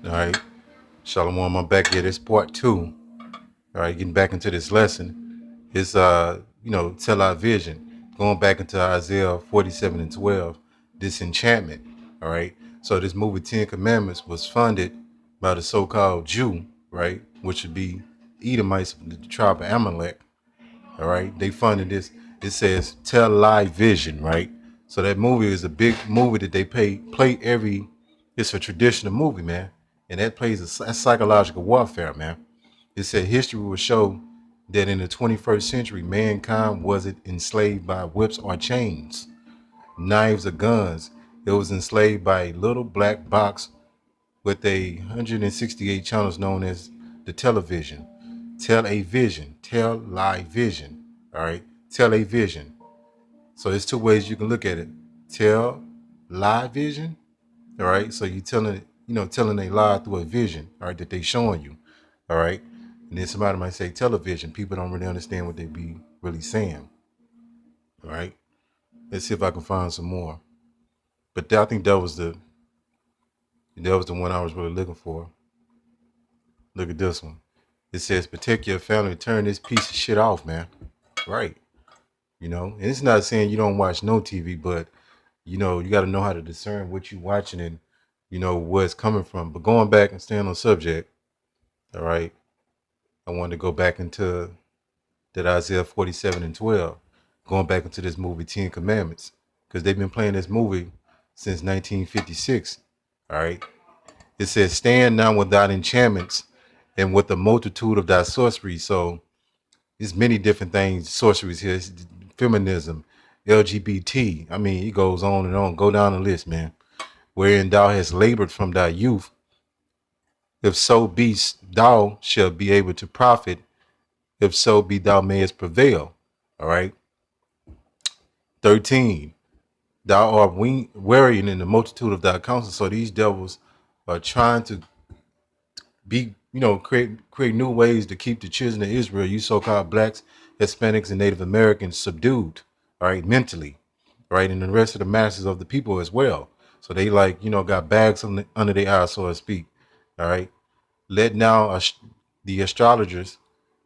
All right. Shalom, I'm back here. This part two. All right, getting back into this lesson. It's tell our vision. Going back into Isaiah 47 and 12, disenchantment. All right. So this movie Ten Commandments was funded by the so-called Jew, right? Which would be Edomites from the tribe of Amalek. All right. They funded this. It says tell live vision, right? So that movie is a big movie that they play every. It's a traditional movie, man, and that plays a psychological warfare, man. It said history will show that in the 21st century, mankind wasn't enslaved by whips or chains, knives or guns. It was enslaved by a little black box with 168 channels known as the television. Tell a vision. Tell live vision. All right. Tell a vision. So there's two ways you can look at it. Tell live vision. All right. So you telling a lie through a vision, all right, that they showing you. All right. And then somebody might say television. People don't really understand what they be really saying. All right. Let's see if I can find some more. But I think that was the one I was really looking for. Look at this one. It says protect your family, turn this piece of shit off, man. Right. And it's not saying you don't watch no TV, but you got to know how to discern what you're watching and where it's coming from. But going back and staying on subject, all right, I wanted to go back into that Isaiah 47 and 12, going back into this movie Ten Commandments, because they've been playing this movie since 1956. All right. It says, stand now without enchantments and with the multitude of thy sorcery. So there's many different things, sorceries here. It's feminism, LGBT. I mean, it goes on and on. Go down the list, man. Wherein thou hast labored from thy youth, if so be thou shalt be able to profit, if so be thou mayest prevail. All right. 13. Thou art wearying in the multitude of thy counsel. So these devils are trying to create new ways to keep the children of Israel, you so-called blacks, Hispanics, and Native Americans subdued, all right, mentally, right, and the rest of the masses of the people as well. So they got bags under their eyes, so to speak. All right. Let now the astrologers,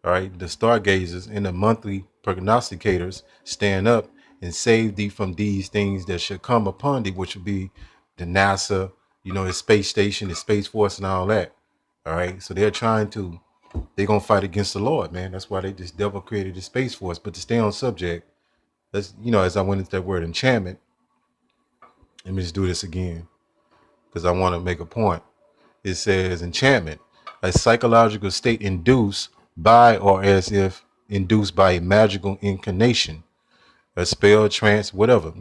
all right, the stargazers and the monthly prognosticators stand up and save thee from these things that should come upon thee, which would be the NASA, the space station, the Space Force, and all that. All right. So they're going to fight against the Lord, man. That's why this devil created the Space Force. But to stay on subject, as I went into that word enchantment, let me just do this again because I want to make a point. It says enchantment, a psychological state induced by or as if induced by a magical incarnation, a spell, trance, whatever,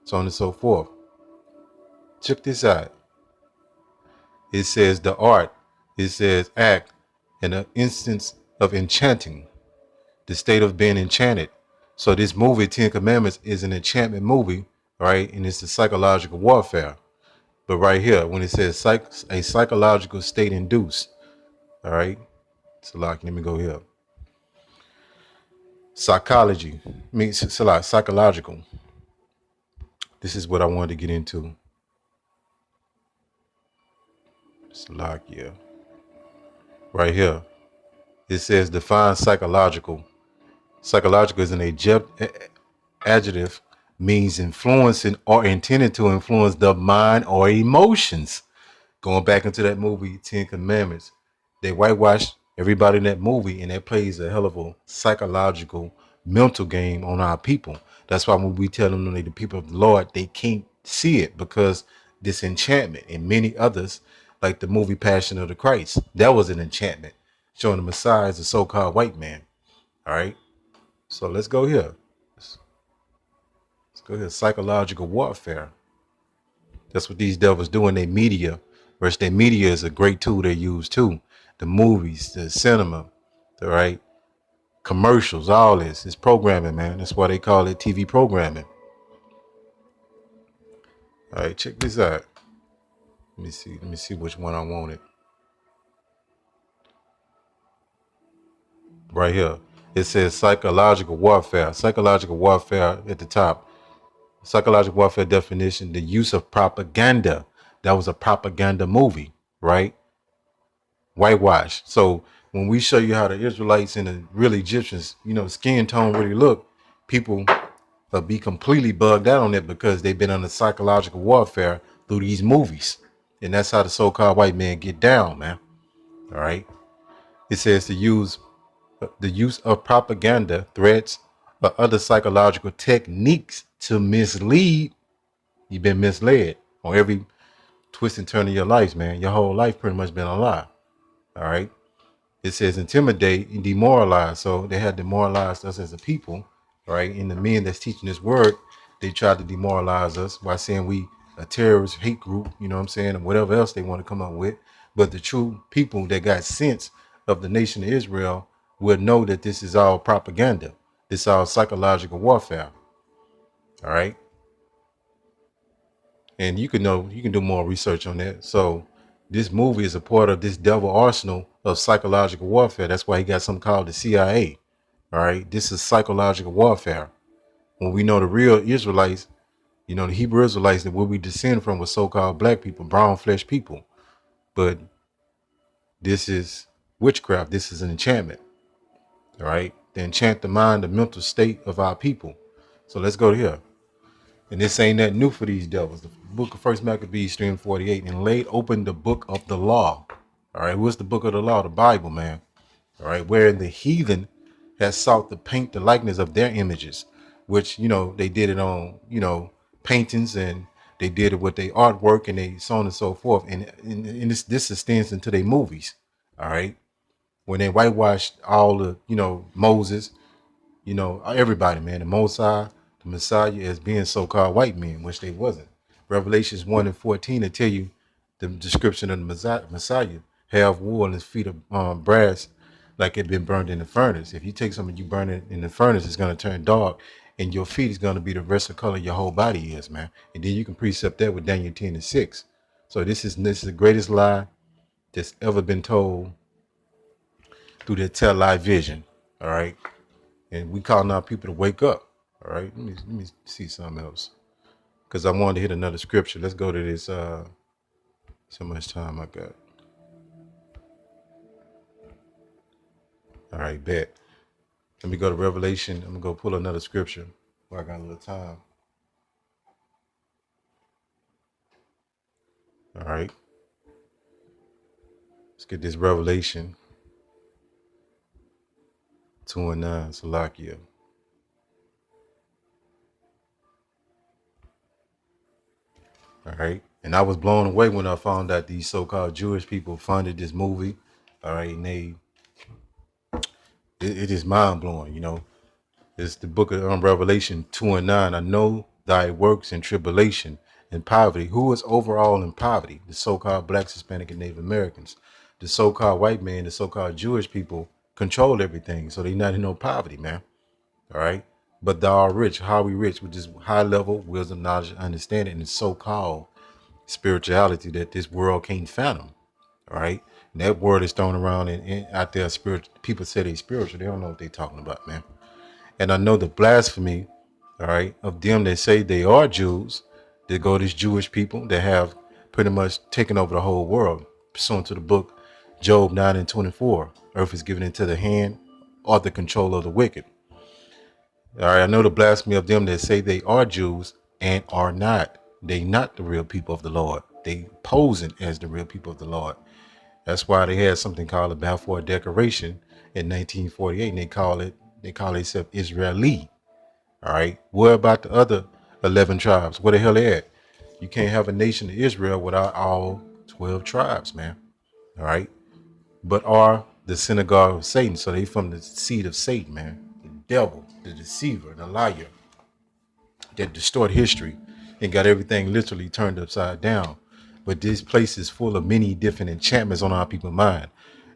so on and so forth. Check this out. It says the art, it says act, and an instance of enchanting, the state of being enchanted. So this movie, Ten Commandments, is an enchantment movie, right? And it's the psychological warfare. But right here, when it says a psychological state induced, all right? So let me go here. Psychology means psychological. This is what I wanted to get into. Slovakia. Right here. It says define psychological. Psychological is an adjective, means influencing or intended to influence the mind or emotions. Going back into that movie, Ten Commandments, they whitewashed everybody in that movie, and that plays a hell of a psychological mental game on our people. That's why when we tell them they're the people of the Lord, they can't see it because this enchantment and many others, like the movie Passion of the Christ, that was an enchantment showing the Messiah as a so-called white man. All right. So let's go here. Let's go here. Psychological warfare. That's what these devils do in their media. Whereas their media is a great tool they use too. The movies, the cinema, all right, commercials, all this is programming, man. That's why they call it TV programming. All right, check this out. Let me see. Let me see which one I wanted. Right here. It says psychological warfare. Psychological warfare at the top. Psychological warfare definition, the use of propaganda. That was a propaganda movie, right? Whitewash. So when we show you how the Israelites and the real Egyptians, skin tone really look, people will be completely bugged out on it because they've been under psychological warfare through these movies. And that's how the so-called white man get down, man. All right. It says the use of propaganda, threats, or other psychological techniques to mislead. You've been misled on every twist and turn of your life, man. Your whole life pretty much been a lie. All right. It says intimidate and demoralize. So they had demoralized us as a people, right? And the men that's teaching this word, they tried to demoralize us by saying we a terrorist hate group, you know what I'm saying, or whatever else they want to come up with. But the true people that got sense of the nation of Israel will know that this is all propaganda. This is all psychological warfare. All right. And you can do more research on that. So this movie is a part of this devil arsenal of psychological warfare. That's why he got something called the CIA. All right. This is psychological warfare. When we know the real Israelites, the Hebrew Israelites that where we descend from was so-called black people, brown flesh people. But this is witchcraft. This is an enchantment. All right. To enchant the mind, the mental state of our people. So let's go to here. And this ain't that new for these devils. The book of First Maccabees 3:48, and laid open the book of the law. All right, what's the book of the law? The Bible, man. All right, wherein the heathen has sought to paint the likeness of their images, which they did it on paintings, and they did it with their artwork, and they so on and so forth. And this extends into their movies. All right, when they whitewashed all the Moses, everybody, man, the Mosai, the Messiah as being so-called white men, which they wasn't. Revelations 1:14 to tell you the description of the Messiah have wool and his feet of brass, like it been burned in the furnace. If you take something, you burn it in the furnace, it's going to turn dark, and your feet is going to be the rest of color your whole body is, man. And then you can precept that with Daniel 10:6. So this is the greatest lie that's ever been told through the television. All right. And we calling our people to wake up. All right. Let me see something else. Because I wanted to hit another scripture. Let's go to this. So much time I got. All right, bet. Let me go to Revelation. I'm going to go pull another scripture where I got a little time. All right. Let's get this Revelation 2:9, Salakia. All right. And I was blown away when I found out these so-called Jewish people funded this movie. All right. And it is mind blowing, It's the book of Revelation 2:9. I know thy works in tribulation and poverty. Who is overall in poverty? The so-called blacks, Hispanic, and Native Americans. The so-called white man, the so-called Jewish people control everything. So they not in no poverty, man. All right. But thou art rich. How are we rich? With this high level wisdom, knowledge, understanding, and so-called spirituality that this world can't fathom. All right. And that word is thrown around and out there. People say they spiritual. They don't know what they're talking about, man. And I know the blasphemy, all right, of them that say they are Jews, that go to these Jewish people that have pretty much taken over the whole world, pursuant to the book Job 9:24. Earth is given into the hand or the control of the wicked. All right, I know the blasphemy of them that say they are Jews and are not. They not the real people of the Lord. They posing as the real people of the Lord. That's why they had something called the Balfour Declaration in 1948, and they call themselves Israeli. All right. What about the other 11 tribes? Where the hell they at? You can't have a nation of Israel without all 12 tribes, man. All right. But are the synagogue of Satan. So they from the seed of Satan, man. The devil, the deceiver, the liar that distort history and got everything literally turned upside down. But this place is full of many different enchantments on our people's mind.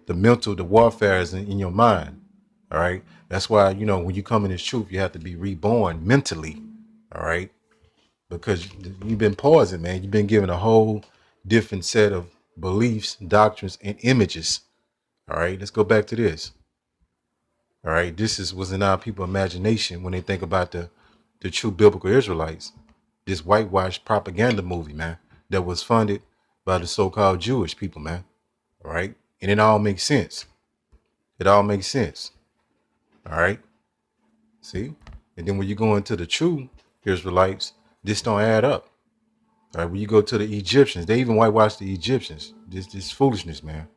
The warfare is in your mind. All right. That's why, when you come in this truth, you have to be reborn mentally. All right. Because you've been poisoned, man. You've been given a whole different set of beliefs, doctrines, and images. All right. Let's go back to this. All right. This was in our people's imagination when they think about the true biblical Israelites. This whitewashed propaganda movie, man, that was funded by the so-called Jewish people, man. All right. And it all makes sense. It all makes sense. All right. See? And then when you go into the true Israelites, this don't add up. All right. When you go to the Egyptians, they even whitewash the Egyptians. This foolishness, man.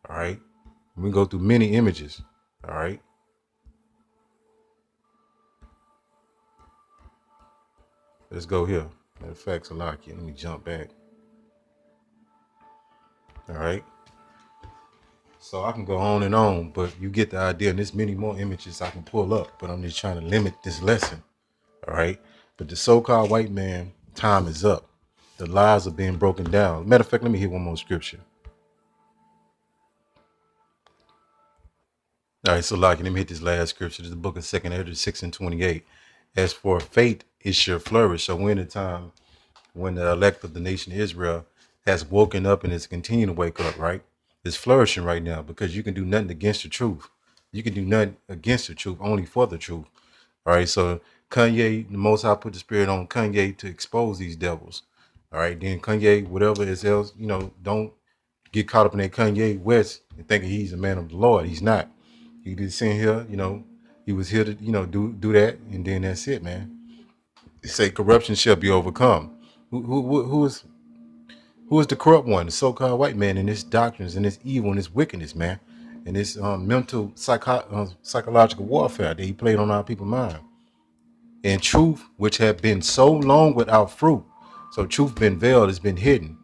All right. We go through many images. All right. Let's go here. Matter of fact, Salaki, let me jump back. All right. So I can go on, but you get the idea. And there's many more images I can pull up, but I'm just trying to limit this lesson. All right. But the so-called white man, time is up. The lies are being broken down. Matter of fact, let me hit one more scripture. All right, so let me hit this last scripture. This is the book of 2 Ezra 6:28. As for faith, it shall flourish. So when the time when the elect of the nation of Israel has woken up and is continuing to wake up, right? It's flourishing right now because you can do nothing against the truth. You can do nothing against the truth, only for the truth. All right. So Kanye, the Most High put the spirit on Kanye to expose these devils. All right. Then Kanye, whatever is else, don't get caught up in that Kanye West and thinking he's a man of the Lord. He's not. He just sitting here, he was here to, do that. And then that's it, man. They say corruption shall be overcome. Who is the corrupt one? The so-called white man and his doctrines and his evil and his wickedness, man. And this mental psychological warfare that he played on our people's mind. And truth, which have been so long without fruit. So truth been veiled, has been hidden.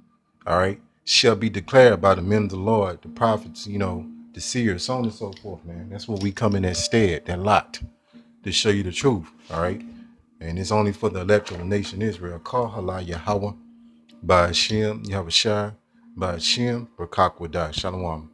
All right. Shall be declared by the men of the Lord, the prophets, the seers, so on and so forth, man. That's what we come in that stead, that lot, to show you the truth. All right. And it's only for the elect of the nation Israel. Call Hala Yahweh, by Hashem, Yahushua, by Hashem, Barak Wadah. Shalom.